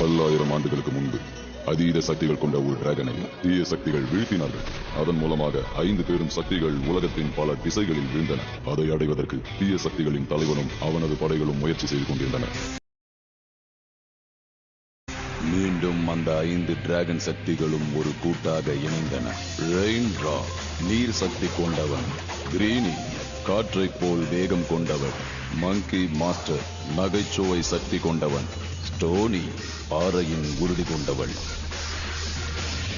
பல்லாயிரம் ஆண்டுகளுக்கு முன்பு அதீத சக்திகள் கொண்ட ஒரு டிராகனை தீய சக்திகள் வீழ்த்தினார்கள். அதன் மூலமாக 5 பெரும் சக்திகள் உலகத்தின் பல திசைகளில் வீழ்ந்தன. அதை அடைவதற்கு தீய சக்திகளின் தலைவனும் அவனது படைகளும் முயற்சி செய்து கொண்டிருந்தனர். மீண்டும் அந்த 5 டிராகன் சக்திகளும் ஒரு கூட்டாக இணைந்தன. ரெயின்ட்ரா நீர் சக்தி கொண்டவன், கிரீனி காற்றைப் போல் வேகம் கொண்டவன், மங்கி மாஸ்டர் நகைச்சுவை சக்தி கொண்டவன், ஸ்டோனி பாறையின் உறுதி கொண்டவள்,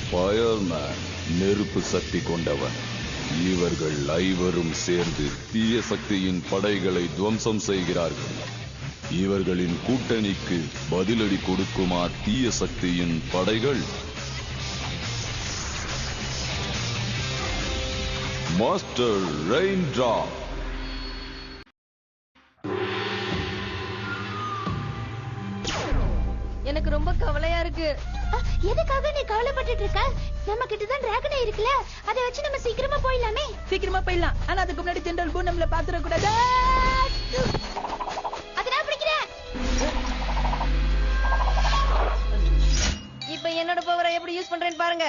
ஃபயர்மேன் நெருப்பு சக்தி கொண்டவன். இவர்கள் ஐவரும் சேர்ந்து தீய சக்தியின் படைகளை துவம்சம் செய்கிறார்கள். இவர்களின் கூட்டணிக்கு பதிலடி கொடுக்குமா தீய சக்தியின் படைகள்? மாஸ்டர் ரெயின்ட்ரா. எனக்கு ரொம்ப கவலையா இருக்கு. எதுக்காக நீ கவலைப்பட்டுட்டு இருக்க? நம்ம கிட்ட தான் டிராகன் இருக்குல, அதை வச்சு நம்ம சீக்கிரமா போயிடலாமே. சீக்கிரமா போயிடலாம். ஆனா அதுக்கு முன்னாடி ஜெனரல் பூ நம்மள பாத்துற கூடாது. அதனால பிடிக்கிறேன். இப்ப என்னோட பவரை எப்படி யூஸ் பண்றேன்னு பாருங்க.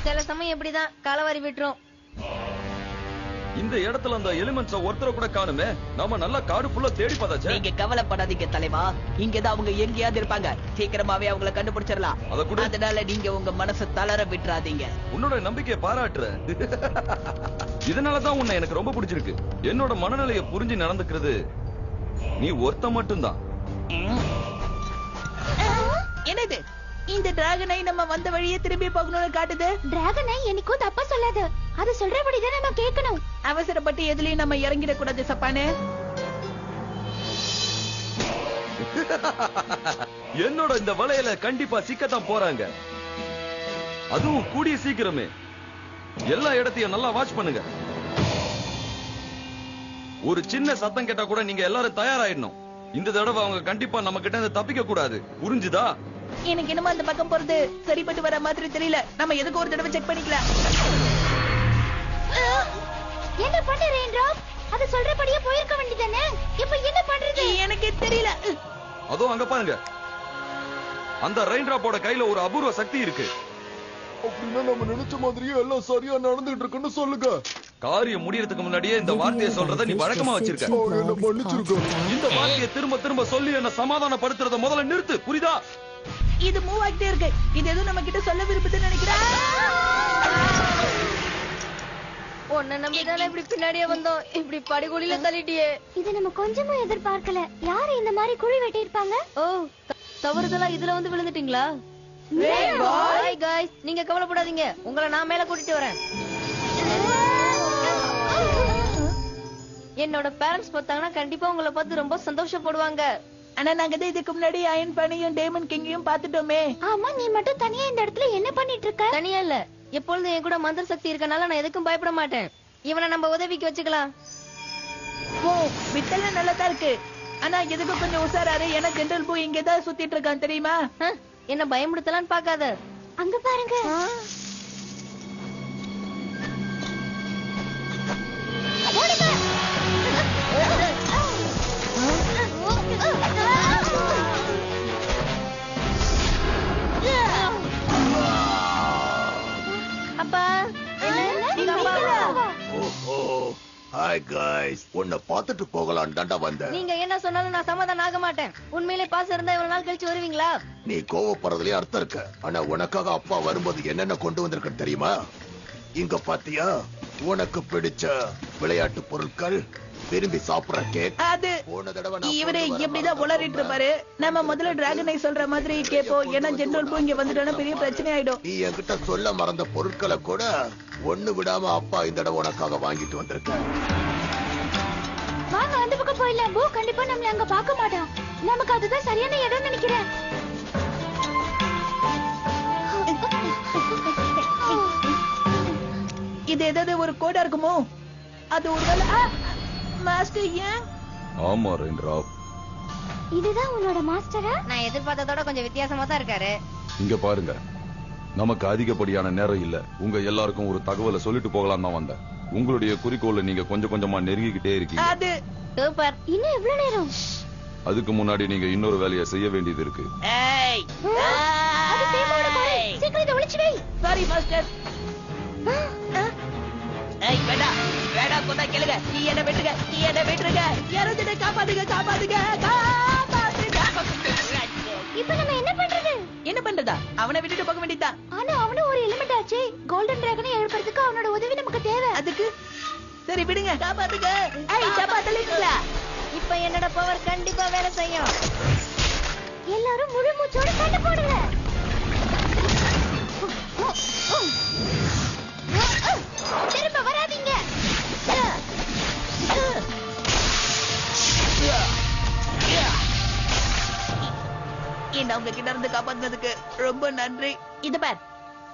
சில சமயம் எப்படிதான் காலவாரி விட்டுரும். இந்த இடத்துல அந்த எலிமெண்ட்ஸ ஒருத்தர கூட காணுமே. நாம நல்லா காடு ஃபுல்லா தேடி பார்த்தாச்சே. நீங்க கவலைப்படாதீங்க தலைவா. இங்கதான் அவங்க எங்கேயாவது இருப்பாங்க. சீக்கிரமாவே அவங்கள கண்டுபிடிச்சிடலாம். அதனால நீங்க உங்க மனசை தளர விட்டுறாதீங்க. உன்னோட நம்பிக்கையை பாராட்டுறேன். இதனாலதான் உன்னை எனக்கு ரொம்ப பிடிச்சிருக்கு. என்னோட மனநிலையை புரிஞ்சு நடந்துக்கிறது நீ ஒருத்த மட்டும்தான். என்னது இந்த டிராகனை நம்ம வந்த வழியே திரும்பி போகணும்னு காட்டுது? டிராகனை என்னைக்கும் தப்பா சொல்லாது. அது சொல்றபடிதான் நம்ம கேட்கணும். அவசரப்பட்டு எதுலயும் நம்ம இறங்கிட கூடாது சப்பானே. என்னோட இந்த வலையில கண்டிப்பா சிக்கத்தான் போறாங்க. அதுவும் கூடிய சீக்கிரமே. எல்லா இடத்தையும் நல்லா வாட்ச் பண்ணுங்க. ஒரு சின்ன சத்தம் கேட்டா கூட நீங்க எல்லாரும் தயாராயிடணும். இந்த தடவை அவங்க கண்டிப்பா நம்ம கிட்ட இருந்து தப்பிக்க கூடாது. புரிஞ்சுதா? எனக்கு என்னமோ அந்த பக்கம் போறது சரிப்பட்டு வர மாதிரி தெரியல. நம்ம எதுக்கு ஒரு தடவை செக் பண்ணிக்கலாம். என்ன பண்ண ரெயின்ட்ரா? அது சொல்றபடியே போயிருக்க வேண்டியதானே. இப்போ என்ன பண்றது? எனக்கு தெரியல. அதோ அங்க பாருங்க. அந்த ரெயின்ட்ராப்போட கையில ஒரு அபூர்வ சக்தி இருக்கு. அப்படின்னா நம்ம நினைச்ச மாதிரியே எல்லாம் சரியா நடந்துட்டு இருக்குன்னு சொல்லுங்க. காரியம் முடியறதுக்கு முன்னாடியே இந்த வார்த்தையை சொல்றத நீ வழக்கமா வச்சிருக்க. இந்த வார்த்தையை திரும்ப திரும்ப சொல்லி என்ன சமாதானப்படுத்துறத முதல்ல நிறுத்து. புரியுதா? இது மூவ் ஆகிட்டே இருக்கு. இது எதுவும் நம்ம கிட்ட சொல்ல விரும்புதுன்னு நினைக்கிறேன். உன்னை நம்பிதானே இப்படி பின்னாடியே வந்தோம். இப்படி படுகொலியில தள்ளிட்டியே. இது நம்ம கொஞ்சமும் எதிர்பார்க்கல. யாரு இந்த மாதிரி குழி வெட்டி இருப்பாங்க? ஓ, தவறுதலா இதுல வந்து விழுந்துட்டீங்களா? ஹாய் गाइस, நீங்க கவலைப்படாதீங்க. உங்களை நான் மேல கூட்டிட்டு வரேன். என்னோட பேரண்ட்ஸ் பார்த்தாங்கன்னா கண்டிப்பா உங்களை பார்த்து ரொம்ப சந்தோஷப்படுவாங்க. ஆனா நாங்க இதுக்கு முன்னாடி அயன் பண்ணியும் டேமன் கிங்கையும் பாத்துட்டோமே. ஆமா, நீ மட்டும் தனியா இந்த இடத்துல என்ன பண்ணிட்டு இருக்க? தனியா இல்ல, எப்பொழுதும் என் கூட மந்திர சக்தி இருக்கனால நான் எதுக்கும் பயப்பட மாட்டேன். இவனை நம்ம உதவிக்கு வச்சுக்கலாம். ஓ, வித்தல நல்லதா இருக்கு. ஆனா எதுக்கு கொஞ்சம் உசாராரு. ஏன்னா ஜெனரல் பூ இங்கதான் சுத்திட்டு இருக்கான் தெரியுமா? என்ன பயமுடுத்தலான்னு பாக்காத. அங்க பாருங்க. அப்பா, நீங்க அப்பாவா? ஹாய் காய்ஸ், உன்னை பார்த்துட்டு போகலான்னு தாண்டா வந்தேன். நீங்க என்ன சொன்னாலும் நான் சமாதானம் ஆக மாட்டேன். உண்மையிலே பாசம் இருந்தா இவ்வளவு நாள் கழிச்சு வருவீங்களா? நீ கோவப்படுறதுலயே அர்த்தம் இருக்கு. ஆனா உனக்காக அப்பா வரும்போது என்னென்ன கொண்டு வந்திருக்க தெரியுமா? இங்க பாத்தியா, உனக்கு பிடிச்ச விளையாட்டு பொருட்கள், விரும்பி சாப்பிடுற கேக். அது இவரு எப்படிதான் உளறிட்டு இருப்பாரு. நம்ம முதல்ல டிராகனை சொல்ற மாதிரி கேப்போம். ஏன்னா ஜெனரல் பூ இங்க வந்துட்டோம்னா பெரிய பிரச்சனை ஆயிடும். நீ என்கிட்ட சொல்ல மறந்த பொருட்களை கூட ஒண்ணு விடாம அப்பா இந்த தடவை உனக்காக வாங்கிட்டு வந்திருக்க. வாங்க அந்த பக்கம் போயிடலாம். பூ கண்டிப்பா நம்மள அங்க பார்க்க மாட்டான். நமக்கு அதுதான் சரியான இடம் நினைக்கிறேன். இது ஏதாவது ஒரு கோடா இருக்குமோ? அது ஒருவேளை மாஸ்டர். ஏன்? ஆமா ரெயின்ட்ரா, இதுதான் உன்னோட மாஸ்டரா? நான் எதிர்பார்த்ததோட கொஞ்சம் வித்தியாசமா தான் இருக்காரு. இங்க பாருங்க, நமக்கு அதிகப்படியான நேரம் இல்ல. உங்க எல்லாருக்கும் ஒரு தகவலை சொல்லிட்டு போகலாம் தான் வந்தேன். உங்களுடைய குறிக்கோளை நீங்க கொஞ்சம் கொஞ்சமா நெருங்கிக்கிட்டே இருக்கீங்க. அது சூப்பர். இன்னும் எவ்வளவு நேரம்? அதுக்கு முன்னாடி நீங்க இன்னொரு வேலையை செய்ய வேண்டியது இருக்கு. ஏய் அது தேமாவோட குறை. சீக்கிரம் இதை ஒளிச்சு வை. Sorry master. ஏய் வேடா கொண்டா கேளுங்க. நீ என்ன விட்டுருங்க. யாராவது என்ன காப்பாத்துங்க. இப்ப நம்ம என்ன பண்றது? என்ன பண்றதா? அவனை விட்டுட்டு போக வேண்டியதுதான். ஆனா அவனும் ஒரு எலிமெண்ட் ஆச்சே. கோல்டன் டிராகனை எழுப்புறதுக்கு அவனோட உதவி நமக்கு தேவை. அதுக்கு சரி விடுங்க. காப்பாத்துங்க. ஏய் காப்பாத்தலீங்களா? இப்ப என்னோட பவர் கண்டிப்பா வேலை செய்யும். எல்லாரும் முழு மூச்சோட சண்டை போடுங்க. திரும்ப வராதீங்க. என்ன உங்க கிட்ட இருந்து காப்பாத்துனதுக்கு ரொம்ப நன்றி. இது பார்,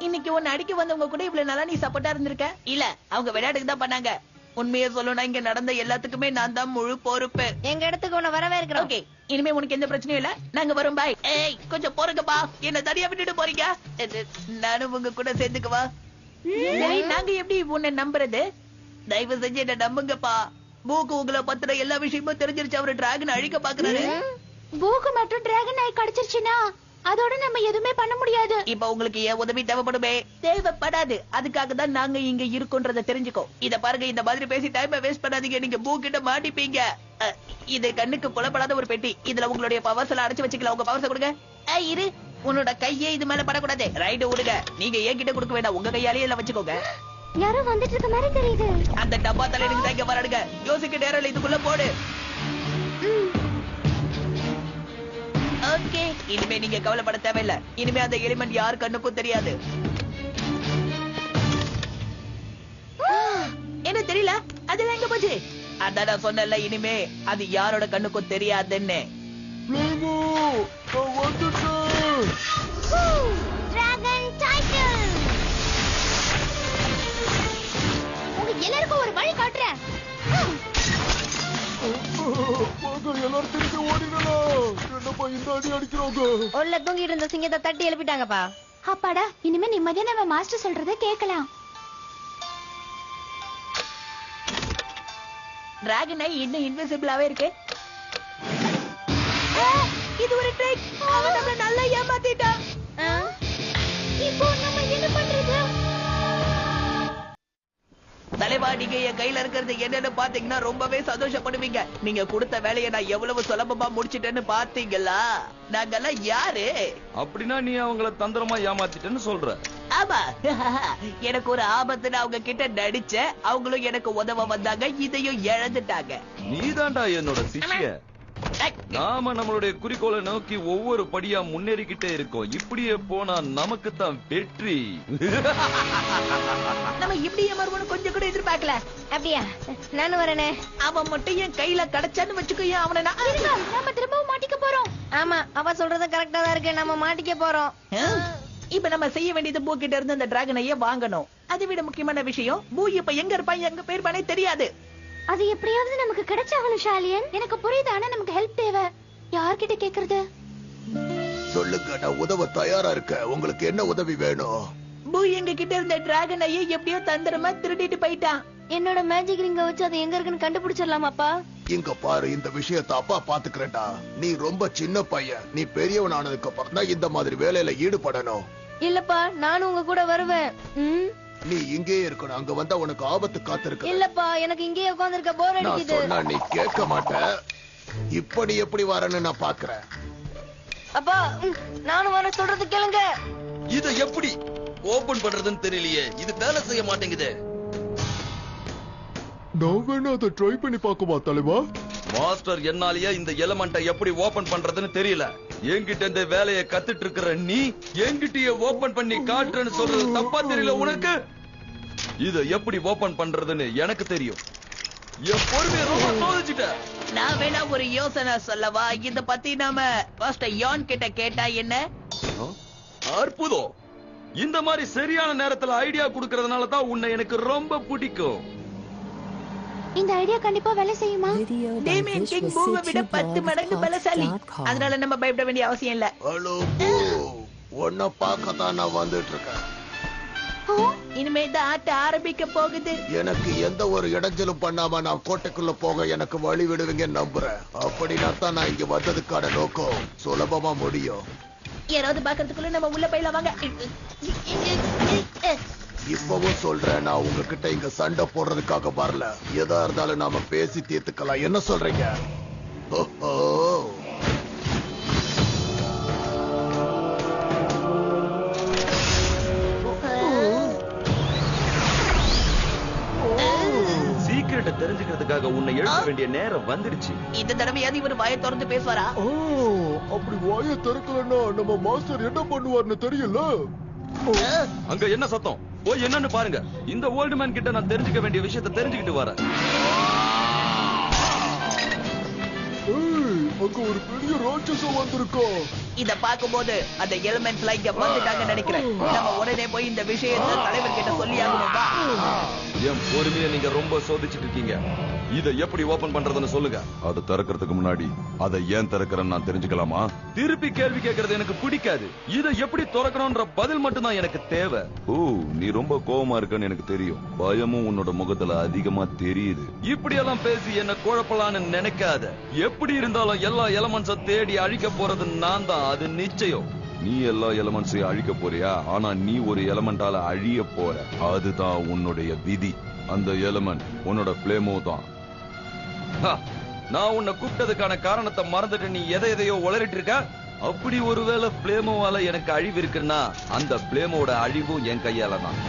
இன்னைக்கு உன்னை அடிக்க வந்தவங்க கூட இவ்வளவு நாளா நீ சப்போர்ட்டா இருந்திருக்க. இல்ல அவங்க விளையாட்டுக்கு தான் பண்ணாங்க. உண்மையை சொல்லணும்னா இங்க நடந்த எல்லாத்துக்குமே நான் தான் முழு பொறுப்பு. எங்க இடத்துக்கு உன்னை வரவே இருக்கிறோம். ஓகே, இனிமே உனக்கு எந்த பிரச்சனையும் இல்ல. நாங்க வரோம். பாய். ஏய் கொஞ்சம் போறங்கப்பா. என்ன தனியா விட்டுட்டு போறீங்க? நானும் உங்க கூட சேர்ந்துக்குவா. சரி, நாங்க எப்படி உன்னை நம்புறது? தயவு செஞ்சு என்ன நம்புங்கப்பா. பூக்கு உங்களை பத்திர எல்லா விஷயமும் தெரிஞ்சிருச்சு. அவரு டிராகன் அழிக்க பாக்குறாரு. பூக்கு மட்டும் டிராகன் ஆயி கடிச்சிருச்சுனா அதோட நம்ம எதுவுமே பண்ண முடியாது. இப்ப உங்களுக்கு ஏன் உதவி தேவைப்படுமே? தேவைப்படாது. அதுக்காக தான் நாங்க இங்க இருக்கோன்றத தெரிஞ்சுக்கோ. இத பாருங்க, இந்த மாதிரி பேசி டைமை வேஸ்ட் பண்ணாதீங்க. நீங்க பூ கிட்ட மாட்டிப்பீங்க. இது கண்ணுக்கு புலப்படாத ஒரு பெட்டி. இதுல உங்களுடைய பவர்ஸ் எல்லாம் அடைச்சு வச்சுக்கலாம். உங்க பவர்ஸ கொடுங்க. இரு, உன்னோட கையே இது மேல படக்கூடாது. ரைட் விடுங்க. நீங்க ஏன் கிட்ட கொடுக்க வேண்டாம். உங்க கையாலேயே எல்லாம் வச்சுக்கோங்க. யாரோ வந்துட்டு இருக்க மாதிரி தெரியுது. அந்த டப்பா தலைவனுக்கு தான் இங்க வராடுங்க. யோசிக்க நேரம் இல்ல, இதுக்குள்ள போடு. ஓகே, இனிமே நீங்க கவலைப்பட தேவையில்லை. இனிமே அந்த எலிமெண்ட் யார் கண்ணுக்கும் தெரியாது. என்ன தெரியல? அதெல்லாம் எங்க போச்சு? அதான் நான் சொன்னல, இனிமே அது யாரோட கண்ணுக்கும் தெரியாதுன்னு. Dragon title. உங்க எல்லாருக்கும் ஒரு வழி காட்டுறேன். உள்ள தூங்கிட்டு இருந்த சிங்கத்தை தட்டி எழுப்பிட்டாங்கப்பா. அப்பாடா, இனிமே நிம்மதியா நம்ம மாஸ்டர் சொல்றதை கேட்கலாம். டிராகன் ஐ இன்னும் இன்விசிபிளாவே இருக்கு. இது ஒரு ட்ரிக். அவன் நம்மள நல்லா ஏமாத்திட்டான். இப்போ நம்ம என்ன பண்றது? தலைவா, நீங்க என் கையில இருக்கிறது என்னன்னு பாத்தீங்கன்னா ரொம்பவே சந்தோஷப்படுவீங்க. நீங்க கொடுத்த வேலையை நான் எவ்வளவு சுலபமா முடிச்சிட்டேன்னு பாத்தீங்களா? நாங்கெல்லாம் யாரு? அப்படின்னா நீ அவங்கள தந்திரமா ஏமாத்திட்டேன்னு சொல்ற? ஆமா, எனக்கு ஒரு ஆபத்துன்னு அவங்க கிட்ட நடிச்ச. அவங்களும் எனக்கு உதவ வந்தாங்க. இதையும் இழந்துட்டாங்க. நீதான்டா என்னோட சிஷ்ய. நாம நம்மளுடைய குறிக்கோளை நோக்கி ஒவ்வொரு படியா முன்னேறிக்கிட்டே இருக்கோம். இப்படியே போனா நமக்கு தான் வெற்றி. நம்ம இப்படி ஏமாறுவோம்னு கொஞ்சம் கூட எதிர்பார்க்கல. அப்படியா? நானும் வரேனே. அவன் மட்டும் என் கையில கிடைச்சான்னு வச்சுக்கோ, அவனை நம்ம திரும்பவும் மாட்டிக்க போறோம். ஆமா, அவ சொல்றது கரெக்டா தான் இருக்கு. நம்ம மாட்டிக்க போறோம். இப்ப நம்ம செய்ய வேண்டியது பூ கிட்ட இருந்து அந்த டிராகனையே வாங்கணும். அதை விட முக்கியமான விஷயம், பூ இப்ப எங்க இருப்பான், எங்க போயிருப்பானே தெரியாது. அது எப்படியாவது நமக்கு கிடைச்சாகணும் ஷாலியன். எனக்கு புரியுது, ஆனா நமக்கு ஹெல்ப் தேவை. யார்கிட்ட கேக்குறது? சொல்லுங்க, நான் உதவ தயாரா இருக்கேன். உங்களுக்கு என்ன உதவி வேணும்? பூ எங்க கிட்ட இருந்த டிராகனையே எப்படியோ தந்திரமா திருடிட்டு போயிட்டான். என்னோட மேஜிக் ரிங்க வச்சு அது எங்க இருக்குன்னு கண்டுபிடிச்சிடலாமாப்பா? இங்க பாரு, இந்த விஷயத்தை அப்பா பாத்துக்கிறேன்டா. நீ ரொம்ப சின்ன பையன். நீ பெரியவன் ஆனதுக்கு அப்புறம் தான் இந்த மாதிரி வேலையில ஈடுபடணும். இல்லப்பா, நானும் உங்க கூட வருவேன். நீ இங்கே இருக்கணும். அங்க வந்தா உனக்கு ஆபத்து காத்திருக்கு. இல்லப்பா, எனக்கு இங்கேயே உட்கார்ந்திருக்க போர் நான் அடிக்குது. சொன்னா நீ கேட்க மாட்ட. இப்படி எப்படி வரேன்னு நான் பாக்குறேன். அப்பா, நானும் வர சொல்றது கேளுங்க. இத எப்படி ஓபன் பண்றதுன்னு தெரியலையே. இது வேலை செய்ய மாட்டேங்குது. நான் வேணா அதை ட்ரை பண்ணி பார்க்கவா தலைவா? மாஸ்டர், என்னாலயே இந்த எலிமெண்ட்டை எப்படி ஓபன் பண்றதுன்னு தெரியல. என்கிட்ட இந்த வேலையை கத்துட்டு இருக்கிற நீ என்கிட்டயே ஓபன் பண்ணி காட்டுறேன்னு சொல்றது தப்பா தெரியல உனக்கு? இத எப்படி ஓபன் பண்றதுன்னு எனக்கு தெரியும். என் பொறுமையை ரொம்ப சோதிச்சுட்ட. நான் வேணா ஒரு யோசனை சொல்லவா? இத பத்தி நாம ஃபர்ஸ்ட் யான் கிட்ட கேட்டா என்ன? அற்புதம். இந்த மாதிரி சரியான நேரத்துல ஐடியா குடுக்கறதுனால தான் உன்னை எனக்கு ரொம்ப பிடிக்கும். இந்த ஐடியா கண்டிப்பா வேலை செய்யுமா? டேமியன் கிங் பூவை விட 10 மடங்கு பலசாலி. அதனால நம்ம பயப்பட வேண்டிய அவசியம் இல்ல. ஹலோ பூ, உன்னை பார்க்கத்தான் நான் வந்துட்டு இருக்கேன். இனிமே இந்த ஆட்ட ஆரம்பிக்க போகுது. எனக்கு எந்த ஒரு இடைஞ்சலும் பண்ணாம நான் கோட்டைக்குள்ள போக எனக்கு வழி விடுவீங்கன்னு நம்புறேன். அப்படின்னா தான் நான் இங்க வந்ததுக்கான நோக்கம் சுலபமா முடியும். யாராவது பாக்குறதுக்குள்ள நம்ம உள்ள போயில வாங்க. இப்பவும் சொல்றேன், நான் உங்ககிட்ட இங்க சண்டை போடுறதுக்காக வரல. எதா இருந்தாலும் நாம பேசி தீர்த்துக்கலாம். என்ன சொல்றீங்க? ஓஹோ, சீக்கிரட்டை தெரிஞ்சுக்கிறதுக்காக உன்னை எழுத வேண்டிய நேரம் வந்துடுச்சு. இந்த தடவையாவது இவர் வாயை திறந்து பேசுவாரா? அப்படி வாயை திறக்கலன்னா நம்ம மாஸ்டர் என்ன பண்ணுவார்னு தெரியல. அங்க என்ன சத்தம்? போய் என்னன்னு பாருங்க. இந்த ஓல்டு மேன் கிட்ட நான் தெரிஞ்சுக்க வேண்டிய விஷயத்தை தெரிஞ்சுக்கிட்டு வரேன். அங்க ஒரு பெரிய ராட்சசம் வந்திருக்கோம். இத பாக்கும்போது அந்த எலிமெண்ட்ஸ்ல இங்க வந்துட்டாங்க நினைக்கிறேன். நம்ம உடனே போய் இந்த விஷயத்தை தலைவர் கிட்ட சொல்லி ஆகணும்பா. என் பொறுமையை நீங்க ரொம்ப சோதிச்சுட்டு இருக்கீங்க. இதை எப்படி ஓபன் பண்றதுன்னு சொல்லுங்க. அதை திறக்கிறதுக்கு முன்னாடி அதை ஏன் திறக்கிறேன்னு நான் தெரிஞ்சுக்கலாமா? திருப்பி கேள்வி கேட்கறது எனக்கு பிடிக்காது. இதை எப்படி திறக்கணும்ன்ற பதில் மட்டும் தான் எனக்கு தேவை. ஓ, நீ ரொம்ப கோவமா இருக்கன்னு எனக்கு தெரியும். பயமும் உன்னோட முகத்துல அதிகமா தெரியுது. இப்படி எல்லாம் பேசி என்ன குழப்பலான்னு நினைக்காத. எப்படி இருந்தாலும் எல்லா எலமெண்ட்ஸ தேடி அழிக்க போறது நான் தான், அது நிச்சயம். நீ எல்லா எலமெண்ட்ஸையும் அழிக்க போறியா? ஆனா நீ ஒரு எலமெண்டால அழிய போற. அதுதான் உன்னுடைய விதி. அந்த எலமெண்ட் உன்னோட பிளேமோ தான். நான் உன்னை கூப்பிட்டதுக்கான காரணத்தை மறந்துட்டு நீ எதையோ உளறிட்டு இருக்க. அப்படி ஒருவேளை பிளேமோவால எனக்கு அழிவு இருக்குன்னா அந்த பிளேமோட அழிவும் என் கையால தான்.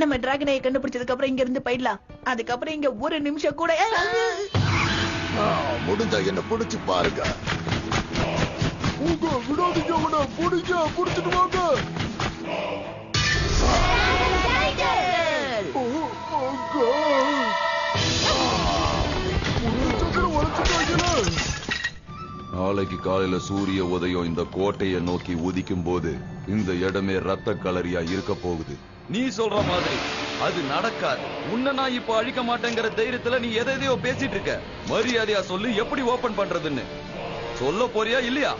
நம்ம டிராகனை கண்டுபிடிச்சதுக்கு அப்புறம் இங்க இருந்து போயிடலாம். அதுக்கப்புறம் இங்க ஒரு நிமிஷம் கூட முடிஞ்சா என்ன புடிச்சு பாருங்க. உங்க விடாதீங்க, அவனை புடிங்க, புடிச்சிட்டு வாங்க. நாளைக்கு காலையில சூரிய உதயம் இந்த கோட்டையை நோக்கி உதிக்கும் போது இந்த இடமே ரத்த களரியா இருக்க போகுது. நீ சொல்ற மாதிரி அது நடக்காது. உன்னை நான் இப்ப அழிக்க மாட்டேங்கிற தைரியத்துல நீ எதையோ பேசிட்டு இருக்க. மரியாதையா சொல்லு, எப்படி ஓபன் பண்றதுன்னு சொல்ல போறியா இல்லையா?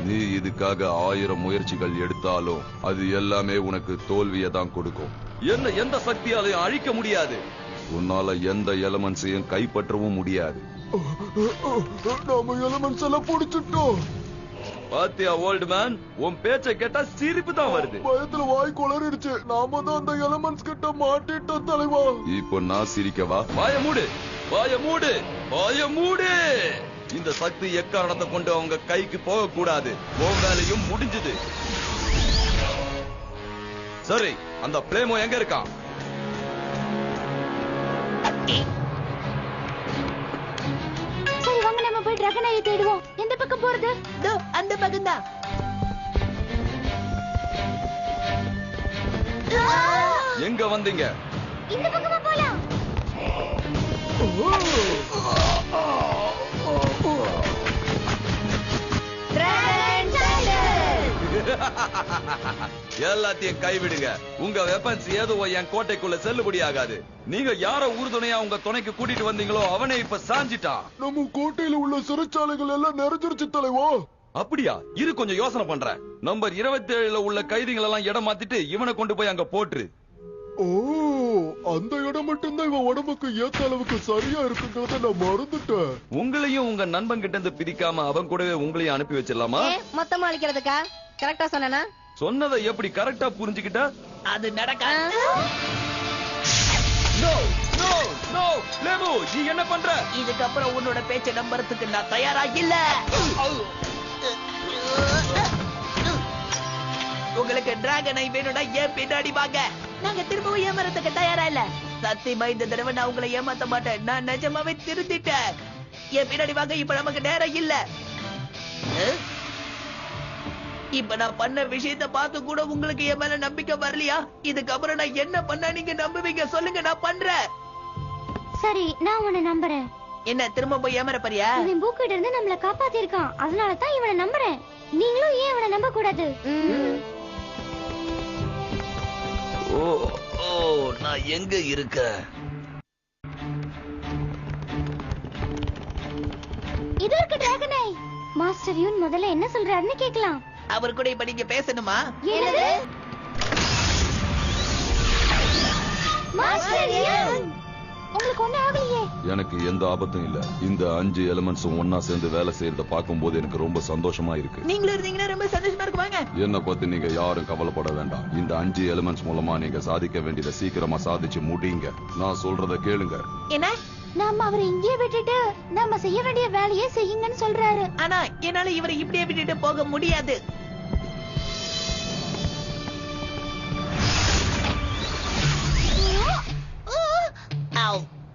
நீ இதுக்காக 1000 முயற்சிகள் எடுத்தாலும் அது எல்லாமே உனக்கு தோல்வியை தான் கொடுக்கும். என்ன எந்த சக்தியாலையும் அழிக்க முடியாது. உன்னால எந்த எலமெண்ட்ஸையும் கைப்பற்றவும் முடியாது. நாம எலமெண்ட்ஸ் எல்லாம் புடிச்சிட்டோம். பாத்தியா ஓல்டு மேன், உன் பேச்சை கேட்டா சிரிப்பு தான் வருது. பயத்துல வாய் குளறிடுச்சு. நாம தான் அந்த எலமெண்ட்ஸ் கிட்ட மாட்டிட்டோம் தலைவா. இப்போ நான் சிரிக்கவா? வாய மூடு, வாய மூடு, வாய மூடு. இந்த சக்தி எக்காரணத்தை கொண்டு அவங்க கைக்கு போக கூடாது. உன் வேலையும் முடிஞ்சது. சரி, அந்த பிளேமோ எங்க இருக்கான்? சரி வாங்க, நம்ம போய் டிராகனை தேடுவோம். எந்த பக்கம் போறது? அந்த பக்கம் தான். எங்க வந்தீங்க? இந்த பக்கமா போலாம். எல்லாத்தையும் கைவிடுங்க. உங்க வெப்பன்ஸ் எதுவும் என் கோட்டைக்குள்ள செல்லுபடி ஆகாது. நீங்க யார உறுதுணையா உங்க துணைக்கு கூட்டிட்டு வந்தீங்களோ அவனே இப்ப சாஞ்சிட்டான். நம்ம கோட்டையில உள்ள சிறைச்சாலைகள் எல்லாம் நிறைஞ்சிருச்சு தலைவா. அப்படியா? இரு கொஞ்சம் யோசனை பண்றேன். நம்பர் 27ல உள்ள கைதிகள் எல்லாம் இடம் மாத்திட்டு இவனை கொண்டு போய் அங்க போட்டுரு. ஓ, அந்த இடம் மட்டும்தான் இவன் உடம்புக்கு ஏத்த அளவுக்கு சரியா இருக்குங்கிறத நான் மறந்துட்டேன். உங்களையும் உங்க நண்பன் கிட்ட இருந்து பிரிக்காம அவன் கூடவே உங்களையும் அனுப்பி வச்சிடலாமா? மொத்தமா அழிக்கிறதுக்கா? கரெக்டா சொன்னா? சொன்னதை எப்படி கரெக்டா புரிஞ்சுக்கிட்ட? அது நடக்காது. நோ நோ நோ லேமு, நீ என்ன பண்ற? இதுக்கப்புறம் உன்னோட பேச்சை நம்புறதுக்கு நான் தயாரா இல்ல. உங்களுக்கு டிராகனை வேணும்னா ஏன் பின்னாடி வாங்க. நாங்க திரும்பவும் ஏமாறதுக்கு தயாரா இல்ல. சத்தியமா இந்த தடவை நான் உங்களை ஏமாத்த மாட்டேன். நான் நிஜமாவே திருந்திட்டேன். ஏன் பின்னாடி வாங்க. இப்ப நமக்கு நேரம் இல்ல. இப்ப நான் பண்ண விஷயத்தை பார்த்து கூட உங்களுக்கு என் மேல நம்பிக்கை வரலையா? இதுக்கப்புறம் நான் என்ன பண்ணா நீங்க நம்புவீங்க சொல்லுங்க. நான் பண்றேன். சரி, நான் உன்னை நம்புறேன். என்ன திரும்ப போய் ஏமாற பாரியா? இவன் பூக்கிட்ட இருந்து நம்மள காப்பாத்தி இருக்கான். அதனால தான் இவனை நம்புறேன். நீங்களும் ஏன் இவனை நம்ப கூடாது? ஓ ஓ, நான் எங்க இருக்க? இது இருக்கு டிராகன் ஐ. மாஸ்டர் யூன் முதல்ல என்ன சொல்றாருன்னு கேக்கலாம். அவர் கூட இப்ப நீங்க பேசணுமா? என்னது? மாஸ்டர் யூன் உங்களுக்கு ஒண்ணு ஆகலையே? எனக்கு எந்த ஆபத்தும் இல்ல. இந்த 5 எலிமெண்ட்ஸும் ஒன்னா சேர்ந்து வேலை செய்யறத பார்க்கும்போது எனக்கு ரொம்ப சந்தோஷமா இருக்கு. நீங்களும் இருந்தீங்கன்னா ரொம்ப சந்தோஷமா இருக்குவாங்க. என்ன பத்தி நீங்க யாரும் கவலைப்பட வேண்டாம். இந்த 5 எலிமெண்ட்ஸ் மூலமா நீங்க சாதிக்க வேண்டியதை சீக்கிரமா சாதிச்சு முடிங்க. நான் சொல்றத கேளுங்க. என்ன? நாம அவரை இங்கே விட்டுட்டு நாம செய்ய வேண்டிய வேலையை செய்யுங்கன்னு சொல்றாரு. ஆனா என்னால இவரை இப்படியே விட்டுட்டு போக முடியாது.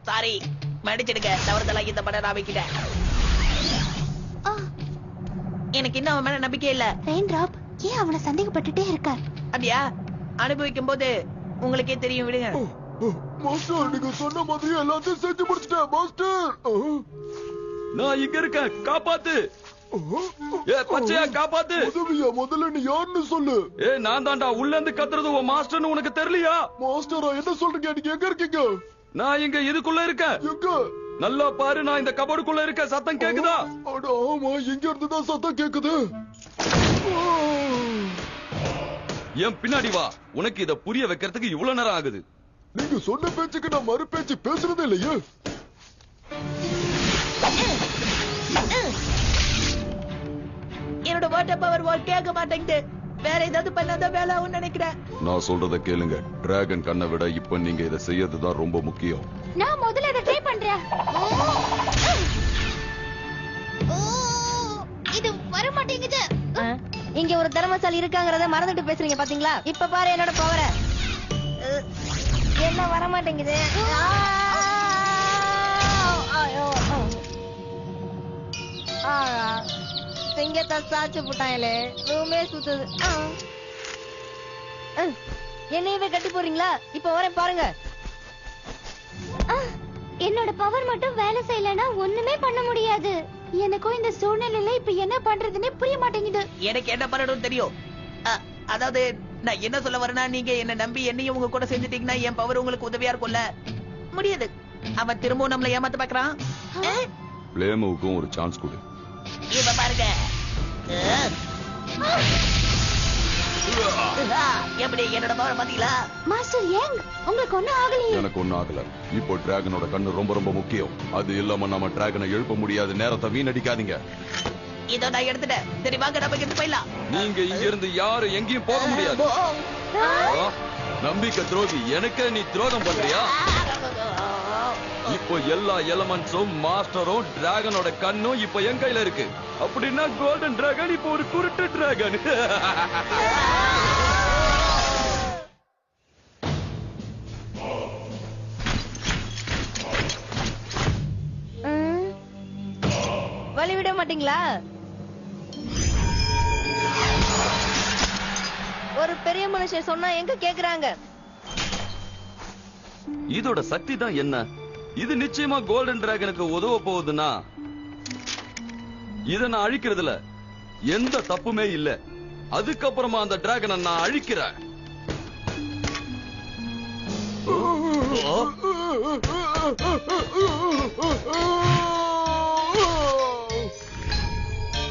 சாரி, மன்னிச்சிடுங்க. தவறுதலா இந்த படம் நான் வைக்கிட்டேன். எனக்கு இன்னும் அவன் மேல நம்பிக்கை இல்ல. ரெயின் டிராப் ஏன் அவனை சந்தேகப்பட்டுட்டே இருக்கார்? அப்படியா? அனுபவிக்கும் போது உங்களுக்கே தெரியும், விடுங்க. மாஸ்டர், நீங்க சொன்ன மாதிரி எல்லாத்தையும் செஞ்சு முடிச்சிட்டேன் மாஸ்டர். நான் இங்க இருக்கேன், காப்பாத்து. ஏ பச்சையா, காப்பாத்து. உதவியா? முதல்ல நீ யாருன்னு சொல்லு. ஏ நான் தான்டா. உள்ள இருந்து கத்துறது உன் மாஸ்டர்னு உனக்கு தெரியலையா? மாஸ்டரா, என்ன சொல்றீங்க? நீங்க எங்க இருக்கீங்க? நான் இங்க இதுக்குள்ள இருக்கேன். எங்க? நல்லா பாரு, நான் இந்த கபோர்டுக்குள்ள இருக்க. சத்தம் கேக்குதா? அட ஆமா, இங்க இருந்து தான் சத்தம் கேக்குது. என் பின்னாடி வா. உனக்கு இத புரிய வைக்கிறதுக்கு இவ்வளவு நேரம் ஆகுது. நீங்க சொன்ன பேச்சுக்கு நான் மறு பேச்சு பேசுறதே இல்லையே. என்னோட வாட்டர் பவர் வால் கேட்க மாட்டேங்குது. வேற ஏதாவது பண்ணாதான் வேலை ஆகும்னு நினைக்கிறேன். நான் சொல்றத கேளுங்க. டிராகன் கண்ணை விட இப்ப நீங்க இதை செய்யறதுதான் ரொம்ப முக்கியம். நான் முதல்ல அதை ட்ரை பண்றேன். இது வர மாட்டேங்குது. இங்க ஒரு திறமைசாலி இருக்காங்கறத மறந்துட்டு பேசுறீங்க பாத்தீங்களா? இப்ப பாரு என்னோட பவரை. என்ன வர மாட்டேங்குது? சிங்கத்தை சாச்சு போட்டாங்களே, ரூமே சுத்துது. என்னையவே கட்டி போறீங்களா? இப்ப வரேன் பாருங்க. என்னோட பவர் மட்டும் வேலை செய்யலனா ஒண்ணுமே பண்ண முடியாது. எனக்கும் இந்த சூழ்நிலையில இப்ப என்ன பண்றதுன்னே புரிய மாட்டேங்குது. எனக்கு என்ன பண்ணணும் தெரியும். அதாவது நான் என்ன சொல்ல வரேன்னா, நீங்க என்ன நம்பி என்னையும் உங்க கூட செஞ்சுட்டீங்கன்னா என் பவர் உங்களுக்கு உதவியா இருக்கும்ல. முடியாது. அவன் திரும்பவும் நம்மள ஏமாத்த பாக்குறான். பிளேமுக்கும் ஒரு சான்ஸ் கொடு. இப்ப பாருங்க. எப்படி என்னோட பவர் பாத்தீங்களா? மாஸ்டர் யங், உங்களுக்கு ஒண்ணும் ஆகலையே? எனக்கு ஒண்ணும் ஆகல. இப்போ டிராகனோட கண்ணு ரொம்ப ரொம்ப முக்கியம். அது இல்லாம நம்ம டிராகனை எழுப்ப முடியாது. நேரத்தை வீணடிக்காதீங்க. இதோ நான் எடுத்துட்டேன். சரி வாங்க, நம்ம இங்க போயிடலாம். நீங்க இங்க இருந்து யாரும் எங்கேயும் போக முடியாது. நம்பிக்கை துரோகி, எனக்கு நீ துரோகம் பண்றியா? இப்போ எல்லா எலமெண்ட்ஸும் மாஸ்டரும் டிராகனோட கண்ணும் இப்ப என் கையில இருக்கு. அப்படின்னா கோல்டன் டிராகன் இப்போ ஒரு குருட்டு டிராகன். வழி விட மாட்டீங்களா? ஒரு பெரிய மனுஷன் சொன்னா எங்க கேக்குறாங்க? இதோட சக்தி தான் என்ன? இது நிச்சயமா கோல்டன் டிராகனுக்கு உதவ போகுதுன்னா இத நான் அழிக்கிறதுல எந்த தப்புமே இல்ல. அதுக்கப்புறமா அந்த டிராகனை நான் அழிக்கிறேன்.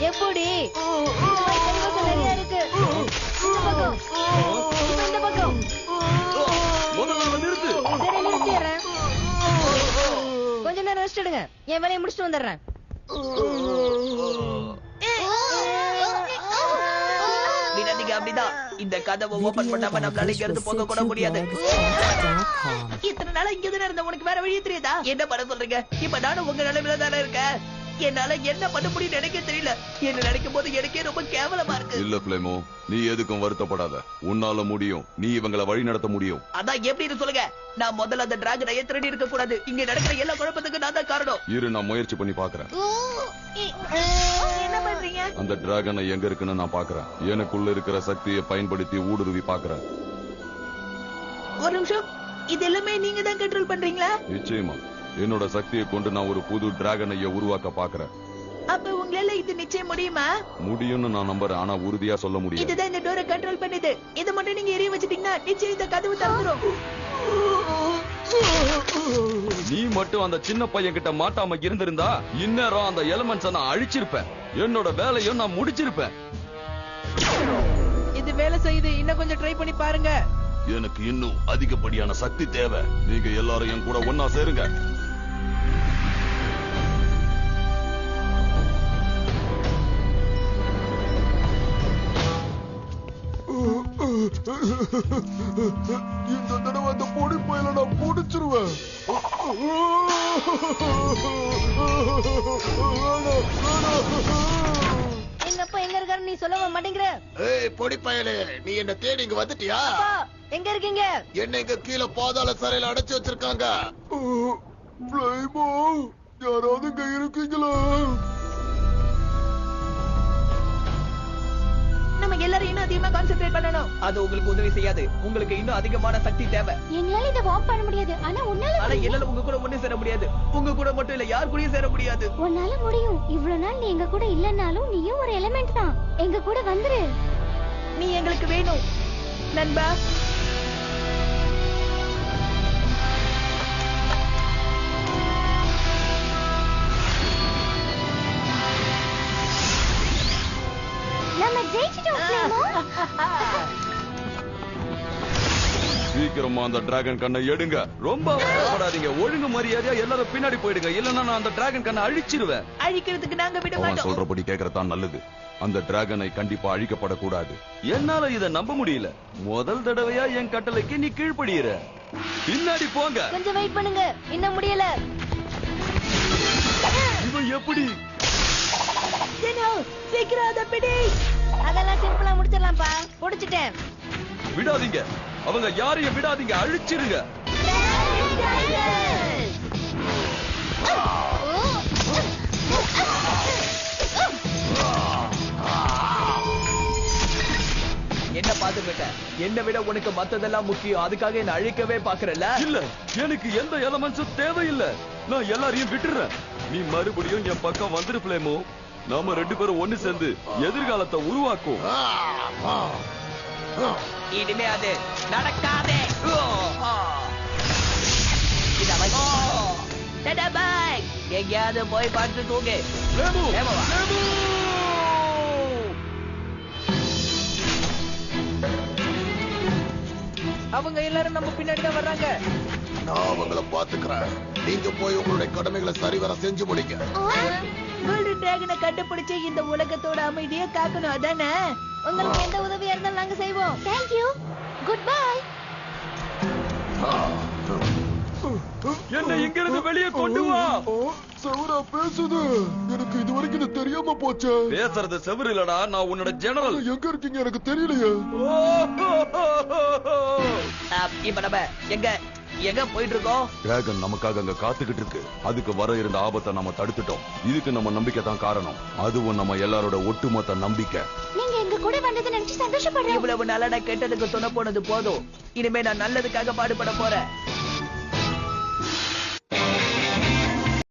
எப்படி? நிறைய இருக்கு. இந்த பக்கம் முதல்ல நிறுத்து. சரி, நிறுத்திடுறேன். கொஞ்ச நேரம் ரெஸ்ட் எடுங்க. என் வேலையை முடிச்சுட்டு வந்துடுறேன். விடாதீங்க. அப்படிதான் இந்த கதவை ஓபன் பண்ணாம நம்மளால இங்க இருந்து போக கூட முடியாது. இத்தனை நாளா இங்க தானே இருந்த உனக்கு வேற வழியே தெரியுதா? என்ன பண்ண சொல்றீங்க? இப்ப நானும் உங்க நிலைமையில தானே இருக்கேன். என்னால என்ன பண்ண முடியும் எனக்கு தெரியல. என்ன நினைக்கும் போது எனக்கே ரொம்ப கேவலமா இருக்கு. இல்ல பிளேமோ, நீ எதுக்கும் வருத்தப்படாத. உன்னால முடியும். நீ இவங்களை வழி நடத்த முடியும். அதான் எப்படின்னு சொல்லுங்க. நான் முதல்ல அந்த டிராகனை திருடி இருக்க கூடாது. இங்க நடக்கிற எல்லா குழப்பத்துக்கு நான் தான் காரணம். இரு, நான் முயற்சி பண்ணி பாக்குறேன். என்ன பண்றீங்க? அந்த டிராகனை எங்க இருக்குன்னு நான் பாக்குறேன். எனக்குள்ள இருக்கிற சக்தியை பயன்படுத்தி ஊடுருவி பாக்குறேன். ஒரு நிமிஷம். இது எல்லாமே நீங்க தான் கண்ட்ரோல் பண்றீங்களா? நிச்சயமா. என்னோட சக்தியை கொண்டு நான் ஒரு புது டிராகனைய உருவாக்க பாக்குறேன். அப்ப உங்களால இது நிச்சயம் முடியுமா? முடியும்னு நான் நம்புறேன். ஆனா உறுதியா சொல்ல முடியாது. இதுதான் இந்த டோரை கண்ட்ரோல் பண்ணுது. இதை மட்டும் நீங்க எரிய வச்சிட்டீங்கன்னா நிச்சயம் இந்த கதவு திறந்துரும். நீ மட்டும் அந்த சின்ன பையன் கிட்ட மாட்டாம இருந்திருந்தா இந்நேரம் அந்த எலிமெண்ட்ஸ நான் அழிச்சிருப்பேன். என்னோட வேலையும் நான் முடிச்சிருப்பேன். இது வேலை செய்யுது. இன்னும் கொஞ்சம் ட்ரை பண்ணி பாருங்க. எனக்கு இன்னும் அதிகப்படியான சக்தி தேவை. நீங்க எல்லாரும் என் கூட ஒன்னா சேருங்க. இந்த தடவை அந்த பொடி பையில நான் புடிச்சிருவேன். எங்க அப்பா எங்க இருக்காரு நீ சொல்ல மாட்டேங்கிற. ஏய் பொடி பயலே, நீ என்ன தேடி இங்க வந்துட்டியா? அப்பா எங்க இருக்கீங்க? என்ன இங்க கீழே பாதாள சிறையில அடைச்சு வச்சிருக்காங்க. யாராவது இங்க இருக்கீங்களா? நம்ம எல்லாரும் இன்னும் அதிகமா கான்சென்ட்ரேட் பண்ணணும். அது உங்களுக்கு உதவி செய்யாது. உங்களுக்கு இன்னும் அதிகமான சக்தி தேவை. எங்களால இத வாக் பண்ண முடியாது. ஆனா உன்னால ஆனா என்னால உங்க கூட ஒண்ணு சேர முடியாது. உங்க கூட மட்டும் இல்ல, யார் கூடயும் சேர முடியாது. உன்னால முடியும். இவ்வளவு நாள் நீ எங்க கூட இல்லனாலும் நீயும் ஒரு எலிமெண்ட் தான். எங்க கூட வந்துரு. நீ எங்களுக்கு வேணும் நண்பா. நம்ம ஜெயிச்சிட்டோம் ஃப்ளேமோ. சீக்கிரமா அந்த டிராகன் கண்ணை எடுங்க. ரொம்ப அவசரப்படாதீங்க. ஒழுங்கு மரியாதையா எல்லாரும் பின்னாடி போயிடுங்க. இல்லன்னா நான் அந்த டிராகன் கண்ணை அழிச்சிருவேன். அழிக்கிறதுக்கு நாங்க விட அவன் மாட்டோம். சொல்றபடி கேக்குறதான் நல்லது. அந்த டிராகனை கண்டிப்பா அழிக்கப்படக்கூடாது. என்னால இத நம்ப முடியல. முதல் தடவையா என் கட்டளைக்கு நீ கீழ்ப்படியிற. பின்னாடி போங்க. கொஞ்சம் வெயிட் பண்ணுங்க. இன்னும் முடியல. இவன் எப்படி? சீக்கிரம் அதை பிடி. அதெல்லாம் சிம்பிளா முடிச்சிடலாம்ப்பா. முடிச்சிட்டேன். விடாதீங்க. அவங்க யாரையும் விடாதீங்க. அழிச்சிருங்க. என்ன பாத்துக்கிட்ட? என்னை விட உனக்கு மத்ததெல்லாம் முக்கியம். அதுக்காக என்ன அழிக்கவே பாக்குறல? இல்ல, எனக்கு எந்த எலமெண்ட்ஸும் தேவையில்லை. நான் எல்லாரையும் விட்டுறேன். நீ மறுபடியும் என் பக்கம் வந்துரு ஃப்ளேமோ. நாம 2 பேரும் ஒண்ணு சேர்ந்து எதிர்காலத்தை உருவாக்கும். இனிமே அது நடக்காதே. எங்கேயாவது போய் பார்த்து தூங்கு. ஃப்ளேமோ, ஃப்ளேமோவா? ஃப்ளேமோ! அவங்க எல்லாரும் நம்ம பின்னாடி தான் வர்றாங்க. நான் அவங்கள பாத்துக்கிறேன். நீங்க போய் உங்களுடைய கடமைகளை சரிவர செஞ்சு முடிங்க. கோல்டன் டிராகனை கண்டுபிடிச்சு இந்த உலகத்தோட அமைதியை காக்கணும். அதானே? உங்களுக்கு எந்த உதவியா இருந்தாலும் நாங்க செய்வோம். Thank you. Goodbye. என்ன இங்க இருந்து வெளியே கொண்டு வா. சவரா பேசுது. எனக்கு இது வரைக்கும் இது தெரியாம போச்சு. பேசுறது செவரு இல்லடா, நான் உன்னோட ஜெனரல். எங்க இருக்கீங்க எனக்கு தெரியலையே. இப்ப நம்ம எங்க போயிட்டு இருக்கோம்? டிராகன் நமக்காக அங்க காத்துக்கிட்டு இருக்கு. அதுக்கு வர இருந்த ஆபத்தை நம்ம தடுத்துட்டோம். இதுக்கு நம்ம நம்பிக்கை தான் காரணம். அதுவும் நம்ம எல்லாரோட ஒட்டுமொத்த நம்பிக்கை. நீங்க எங்க கூட வந்ததை நினைச்சு சந்தோஷப்படுறேன். இவ்வளவு நாளா நான் கெட்டதுக்கு துணை போனது போதும். இனிமே நான் நல்லதுக்காக பாடுபட போறேன்.